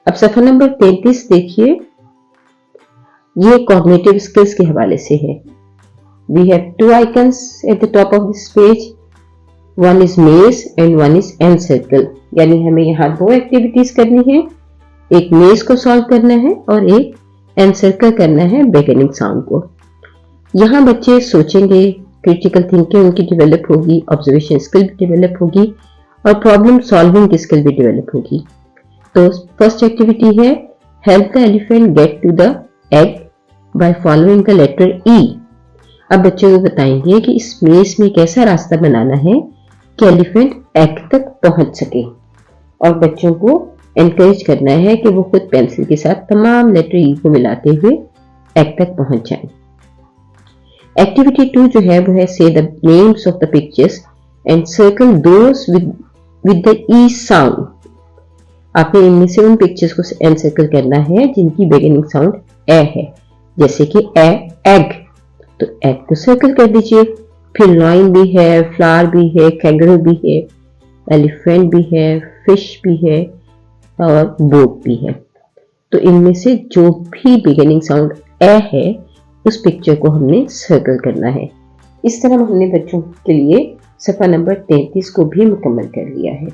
अब सफा नंबर 33 देखिए, ये कॉग्निटिव स्किल्स के हवाले से है। We have two icons at the top of this page, one is maze and one is an circle. यानी हमें यहाँ दो एक्टिविटीज करनी है, एक मेज को सॉल्व करना है और एक एन सर्कल करना है बिगिनिंग साउंड को। यहाँ बच्चे सोचेंगे, क्रिटिकल थिंकिंग उनकी डेवलप होगी, ऑब्जर्वेशन स्किल भी डेवलप होगी और प्रॉब्लम सॉल्विंग की स्किल भी डेवलप होगी। तो फर्स्ट एक्टिविटी है help the elephant get to the egg by following the letter E. अब बच्चों को बताएंगे कि इस मेज में एक ऐसा रास्ता बनाना है कि एलिफेंट एग तक पहुंच सके, और बच्चों को एनकरेज करना है कि वो खुद पेंसिल के साथ तमाम लेटर ई को मिलाते हुए एग तक पहुंच जाएं। एक्टिविटी 2 जो है वो है से the names of the pictures and circle those with the E sound. आपने इनमें से उन पिक्चर्स को एनसर्कल करना है जिनकी बिगिनिंग साउंड ए है, जैसे कि ए एग, तो एग को सर्कल कर दीजिए। फिर लाइन भी है, फ्लावर भी है, कैंगरू भी है, एलिफेंट भी है, फिश भी है और बोट भी है। तो इनमें से जो भी बिगिनिंग साउंड ए है उस पिक्चर को हमने सर्कल करना है। इस तरह हमने बच्चों के लिए सफा नंबर 33 को भी मुकम्मल कर लिया है।